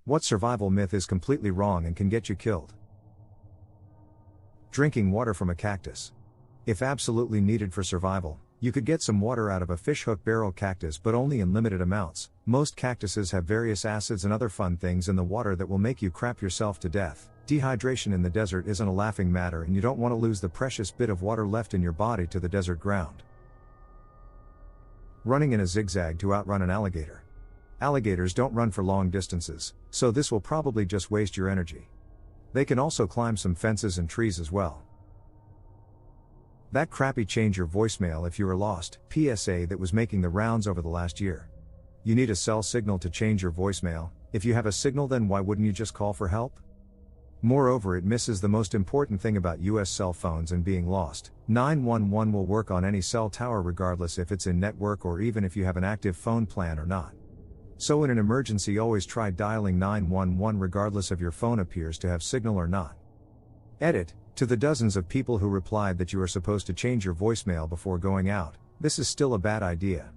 What survival myth is completely wrong and can get you killed? Drinking water from a cactus. If absolutely needed for survival, you could get some water out of a fishhook barrel cactus, but only in limited amounts. Most cactuses have various acids and other fun things in the water that will make you crap yourself to death. Dehydration in the desert isn't a laughing matter, and you don't want to lose the precious bit of water left in your body to the desert ground. Running in a zigzag to outrun an alligator. Alligators don't run for long distances, so this will probably just waste your energy. They can also climb some fences and trees as well. That crappy change your voicemail if you were lost PSA that was making the rounds over the last year. You need a cell signal to change your voicemail. If you have a signal, then why wouldn't you just call for help? Moreover, it misses the most important thing about US cell phones and being lost. 911 will work on any cell tower regardless if it's in network or even if you have an active phone plan or not. So in an emergency, always try dialing 911 regardless of your phone appears to have signal or not. Edit. To the dozens of people who replied that you are supposed to change your voicemail before going out, this is still a bad idea.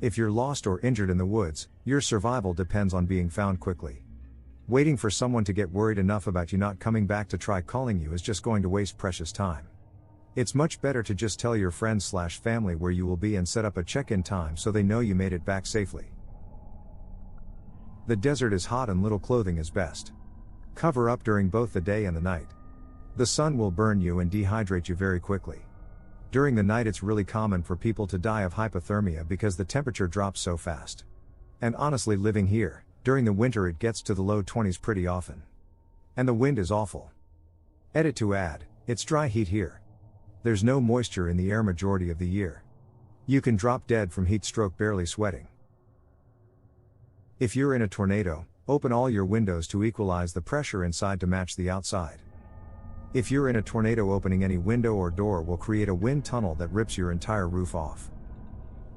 If you're lost or injured in the woods, your survival depends on being found quickly. Waiting for someone to get worried enough about you not coming back to try calling you is just going to waste precious time. It's much better to just tell your friends/family where you will be and set up a check-in time so they know you made it back safely. The desert is hot and little clothing is best. Cover up during both the day and the night. The sun will burn you and dehydrate you very quickly. During the night, it's really common for people to die of hypothermia because the temperature drops so fast. And honestly, living here, during the winter it gets to the low 20s pretty often. And the wind is awful. Edit to add, it's dry heat here. There's no moisture in the air majority of the year. You can drop dead from heat stroke barely sweating. If you're in a tornado, open all your windows to equalize the pressure inside to match the outside. If you're in a tornado, opening any window or door will create a wind tunnel that rips your entire roof off.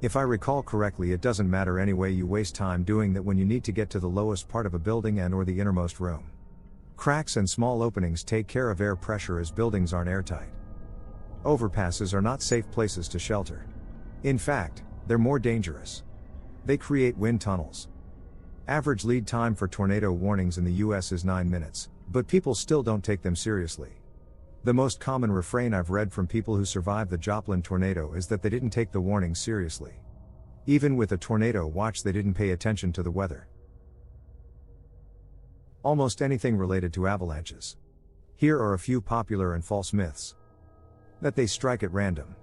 If I recall correctly, it doesn't matter anyway, you waste time doing that when you need to get to the lowest part of a building and or the innermost room. Cracks and small openings take care of air pressure as buildings aren't airtight. Overpasses are not safe places to shelter. In fact, they're more dangerous. They create wind tunnels. Average lead time for tornado warnings in the US is 9 minutes, but people still don't take them seriously. The most common refrain I've read from people who survived the Joplin tornado is that they didn't take the warnings seriously. Even with a tornado watch, they didn't pay attention to the weather. Almost anything related to avalanches. Here are a few popular and false myths. That they strike at random.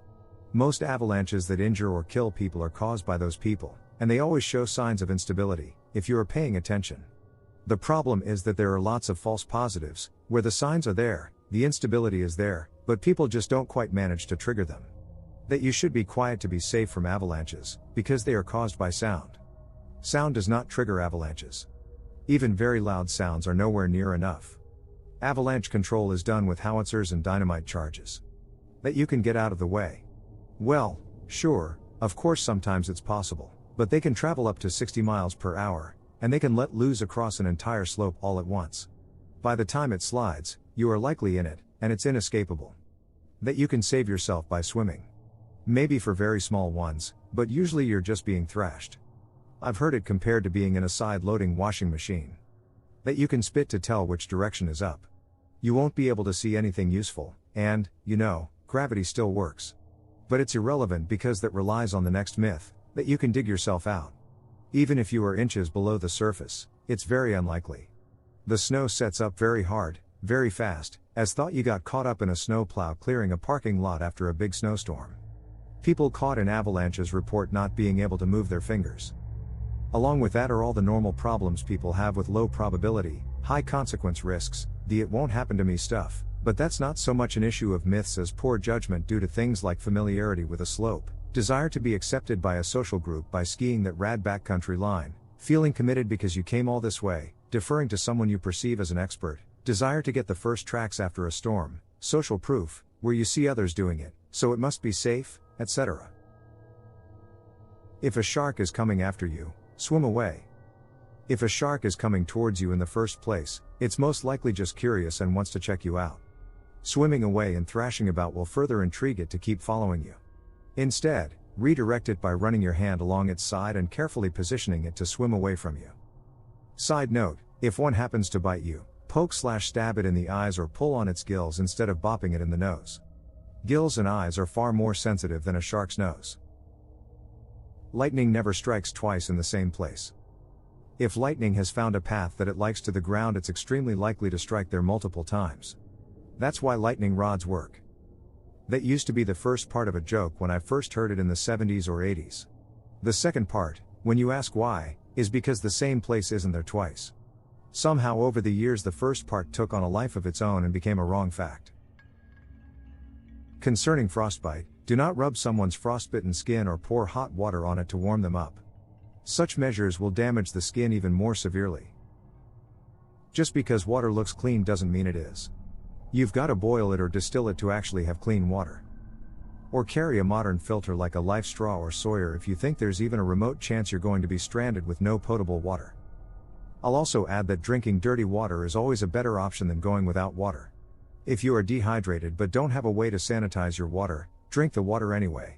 Most avalanches that injure or kill people are caused by those people, and they always show signs of instability, if you are paying attention. The problem is that there are lots of false positives, where the signs are there, the instability is there, but people just don't quite manage to trigger them. That you should be quiet to be safe from avalanches, because they are caused by sound. Sound does not trigger avalanches. Even very loud sounds are nowhere near enough. Avalanche control is done with howitzers and dynamite charges. That you can get out of the way. Well, sure, of course sometimes it's possible, but they can travel up to 60 miles per hour, and they can let loose across an entire slope all at once. By the time it slides, you are likely in it, and it's inescapable. That you can save yourself by swimming. Maybe for very small ones, but usually you're just being thrashed. I've heard it compared to being in a side-loading washing machine. That you can spit to tell which direction is up. You won't be able to see anything useful, and, gravity still works. But it's irrelevant because that relies on the next myth, that you can dig yourself out. Even if you are inches below the surface, it's very unlikely. The snow sets up very hard, very fast, as thought you got caught up in a snowplow clearing a parking lot after a big snowstorm. People caught in avalanches report not being able to move their fingers. Along with that are all the normal problems people have with low probability, high consequence risks, the it won't happen to me stuff, but that's not so much an issue of myths as poor judgment due to things like familiarity with a slope, desire to be accepted by a social group by skiing that rad backcountry line, feeling committed because you came all this way, deferring to someone you perceive as an expert, desire to get the first tracks after a storm, social proof, where you see others doing it, so it must be safe, etc. If a shark is coming after you, swim away. If a shark is coming towards you in the first place, it's most likely just curious and wants to check you out. Swimming away and thrashing about will further intrigue it to keep following you. Instead, redirect it by running your hand along its side and carefully positioning it to swim away from you. Side note, If one happens to bite you, poke/stab it in the eyes or pull on its gills instead of bopping it in the nose. Gills and eyes are far more sensitive than a shark's nose. Lightning never strikes twice in the same place. If lightning has found a path that it likes to the ground, it's extremely likely to strike there multiple times. That's why lightning rods work. That used to be the first part of a joke when I first heard it in the 70s or 80s. The second part, when you ask why, is because the same place isn't there twice. Somehow over the years the first part took on a life of its own and became a wrong fact. Concerning frostbite, do not rub someone's frostbitten skin or pour hot water on it to warm them up. Such measures will damage the skin even more severely. Just because water looks clean doesn't mean it is. You've got to boil it or distill it to actually have clean water. Or carry a modern filter like a Life Straw or Sawyer if you think there's even a remote chance you're going to be stranded with no potable water. I'll also add that drinking dirty water is always a better option than going without water. If you are dehydrated but don't have a way to sanitize your water, drink the water anyway.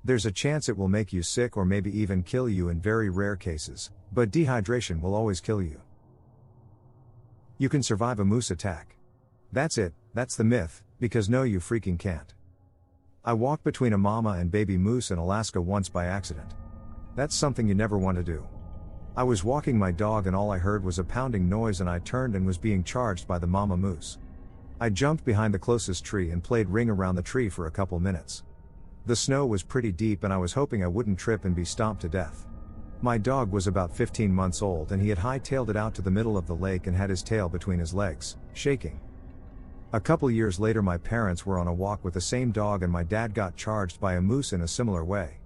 There's a chance it will make you sick or maybe even kill you in very rare cases, but dehydration will always kill you. You can survive a moose attack. That's it, that's the myth, because no you freaking can't. I walked between a mama and baby moose in Alaska once by accident. That's something you never want to do. I was walking my dog and all I heard was a pounding noise and I turned and was being charged by the mama moose. I jumped behind the closest tree and played ring around the tree for a couple minutes. The snow was pretty deep and I was hoping I wouldn't trip and be stomped to death. My dog was about 15 months old and he had hightailed it out to the middle of the lake and had his tail between his legs, shaking. A couple years later my parents were on a walk with the same dog and my dad got charged by a moose in a similar way.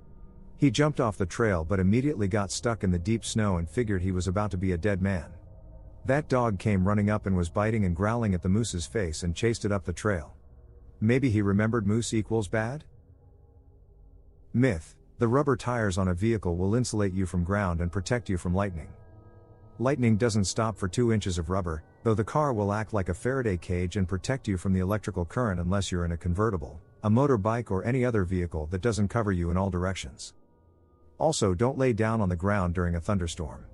He jumped off the trail but immediately got stuck in the deep snow and figured he was about to be a dead man. That dog came running up and was biting and growling at the moose's face and chased it up the trail. Maybe he remembered moose equals bad? Myth: the rubber tires on a vehicle will insulate you from ground and protect you from lightning. Lightning doesn't stop for 2 inches of rubber, though the car will act like a Faraday cage and protect you from the electrical current unless you're in a convertible, a motorbike or any other vehicle that doesn't cover you in all directions. Also, don't lay down on the ground during a thunderstorm.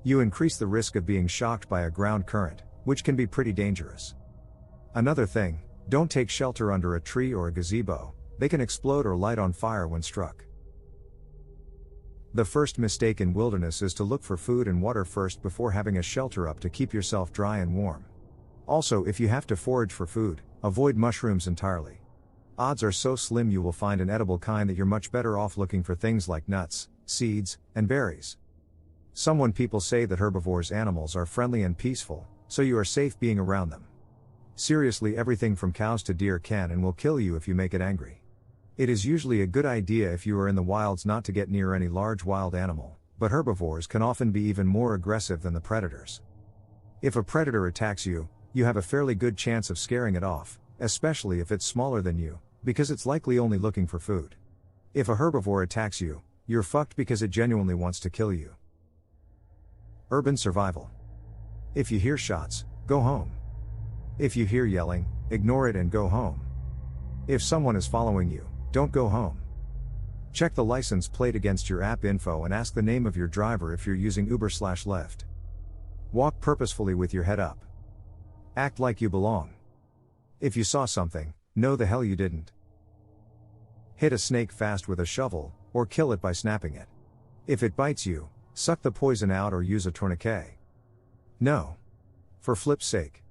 You increase the risk of being shocked by a ground current, which can be pretty dangerous. Another thing, don't take shelter under a tree or a gazebo, they can explode or light on fire when struck. The first mistake in wilderness is to look for food and water first before having a shelter up to keep yourself dry and warm. Also, if you have to forage for food, avoid mushrooms entirely. Odds are so slim you will find an edible kind that you're much better off looking for things like nuts, seeds, and berries. People say that herbivores animals are friendly and peaceful, so you are safe being around them. Seriously, everything from cows to deer can and will kill you if you make it angry. It is usually a good idea if you are in the wilds not to get near any large wild animal, but herbivores can often be even more aggressive than the predators. If a predator attacks you, you have a fairly good chance of scaring it off, especially if it's smaller than you, because it's likely only looking for food. If a herbivore attacks you, you're fucked because it genuinely wants to kill you. Urban survival. If you hear shots, go home. If you hear yelling, ignore it and go home. If someone is following you, don't go home. Check the license plate against your app info and ask the name of your driver if you're using Uber/Lyft. Walk purposefully with your head up. Act like you belong. If you saw something, no the hell you didn't. Hit a snake fast with a shovel, or kill it by snapping it. If it bites you, suck the poison out or use a tourniquet. No. For flip's sake.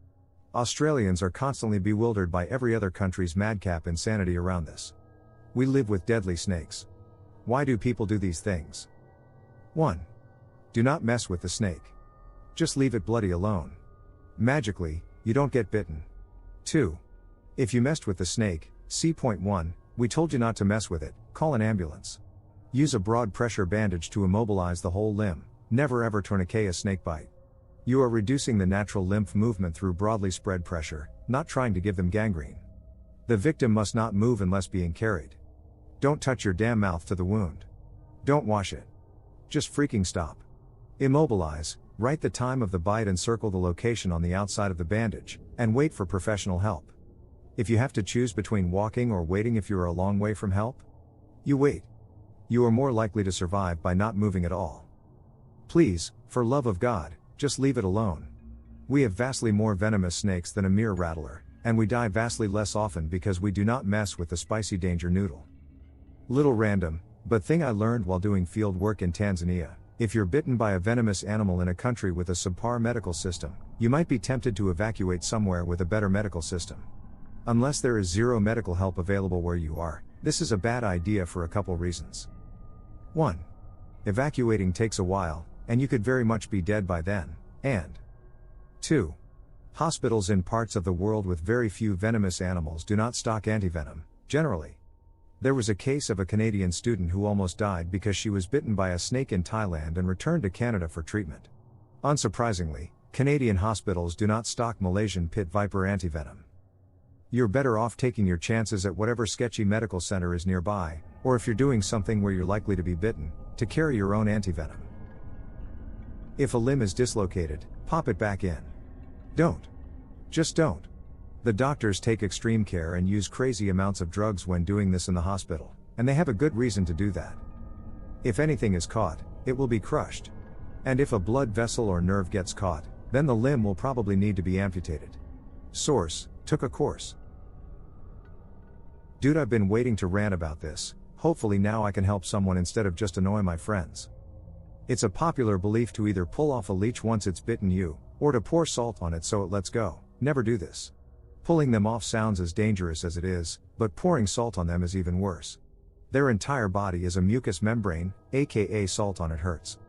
Australians are constantly bewildered by every other country's madcap insanity around this. We live with deadly snakes. Why do people do these things? 1. Do not mess with the snake. Just leave it bloody alone. Magically, you don't get bitten. 2. If you messed with the snake, see point 1, we told you not to mess with it, call an ambulance. Use a broad pressure bandage to immobilize the whole limb, never ever tourniquet a snake bite. You are reducing the natural lymph movement through broadly spread pressure, not trying to give them gangrene. The victim must not move unless being carried. Don't touch your damn mouth to the wound. Don't wash it. Just freaking stop. Immobilize, write the time of the bite and circle the location on the outside of the bandage, and wait for professional help. If you have to choose between walking or waiting if you are a long way from help, you wait. You are more likely to survive by not moving at all. Please, for love of God, just leave it alone. We have vastly more venomous snakes than a mere rattler, and we die vastly less often because we do not mess with the spicy danger noodle. Little random, but thing I learned while doing field work in Tanzania: if you're bitten by a venomous animal in a country with a subpar medical system, you might be tempted to evacuate somewhere with a better medical system. Unless there is zero medical help available where you are, this is a bad idea for a couple reasons. 1. Evacuating takes a while, and you could very much be dead by then, and 2. Hospitals in parts of the world with very few venomous animals do not stock antivenom, generally. There was a case of a Canadian student who almost died because she was bitten by a snake in Thailand and returned to Canada for treatment. Unsurprisingly, Canadian hospitals do not stock Malaysian pit viper antivenom. You're better off taking your chances at whatever sketchy medical center is nearby, or if you're doing something where you're likely to be bitten, to carry your own antivenom. If a limb is dislocated, pop it back in. Don't. Just don't. The doctors take extreme care and use crazy amounts of drugs when doing this in the hospital, and they have a good reason to do that. If anything is caught, it will be crushed. And if a blood vessel or nerve gets caught, then the limb will probably need to be amputated. Source: took a course. Dude, I've been waiting to rant about this. Hopefully now I can help someone instead of just annoy my friends. It's a popular belief to either pull off a leech once it's bitten you, or to pour salt on it so it lets go. Never do this. Pulling them off sounds as dangerous as it is, but pouring salt on them is even worse. Their entire body is a mucous membrane, aka salt on it hurts.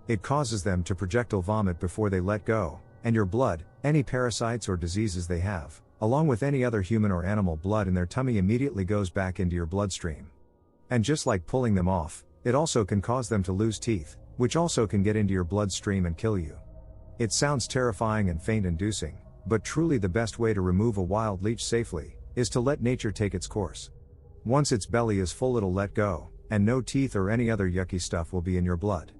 It causes them to projectile vomit before they let go, and your blood, any parasites or diseases they have, along with any other human or animal blood in their tummy, immediately goes back into your bloodstream. And just like pulling them off, it also can cause them to lose teeth, which also can get into your bloodstream and kill you. It sounds terrifying and faint-inducing, but truly the best way to remove a wild leech safely is to let nature take its course. Once its belly is full, it'll let go, and no teeth or any other yucky stuff will be in your blood.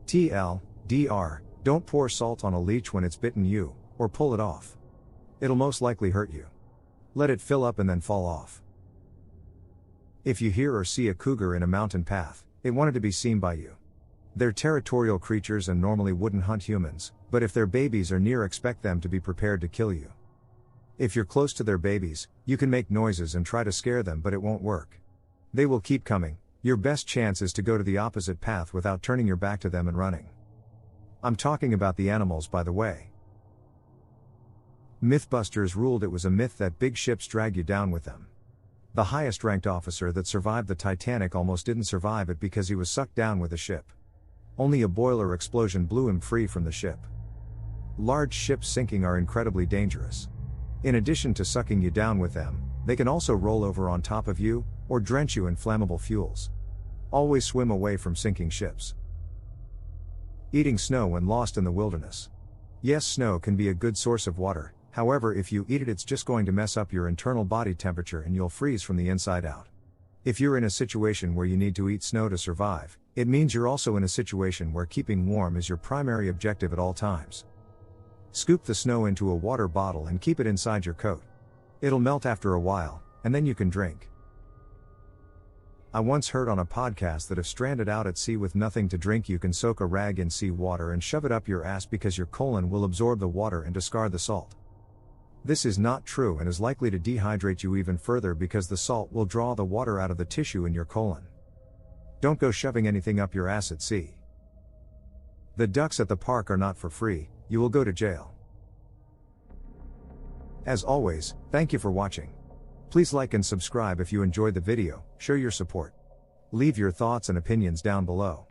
TLDR, don't pour salt on a leech when it's bitten you, or pull it off. It'll most likely hurt you. Let it fill up and then fall off. If you hear or see a cougar in a mountain path, it wanted to be seen by you. They're territorial creatures and normally wouldn't hunt humans, but if their babies are near, expect them to be prepared to kill you. If you're close to their babies, you can make noises and try to scare them, but it won't work. They will keep coming. Your best chance is to go to the opposite path without turning your back to them and running. I'm talking about the animals, by the way. Mythbusters ruled it was a myth that big ships drag you down with them. The highest ranked officer that survived the Titanic almost didn't survive it because he was sucked down with the ship. Only a boiler explosion blew him free from the ship. Large ships sinking are incredibly dangerous. In addition to sucking you down with them, they can also roll over on top of you, or drench you in flammable fuels. Always swim away from sinking ships. Eating snow when lost in the wilderness. Yes, snow can be a good source of water, however if you eat it, it's just going to mess up your internal body temperature and you'll freeze from the inside out. If you're in a situation where you need to eat snow to survive, it means you're also in a situation where keeping warm is your primary objective at all times. Scoop the snow into a water bottle and keep it inside your coat. It'll melt after a while, and then you can drink. I once heard on a podcast that if stranded out at sea with nothing to drink, you can soak a rag in sea water and shove it up your ass because your colon will absorb the water and discard the salt. This is not true and is likely to dehydrate you even further because the salt will draw the water out of the tissue in your colon. Don't go shoving anything up your ass at sea. The ducks at the park are not for free, you will go to jail. As always, thank you for watching. Please like and subscribe if you enjoyed the video, show your support. Leave your thoughts and opinions down below.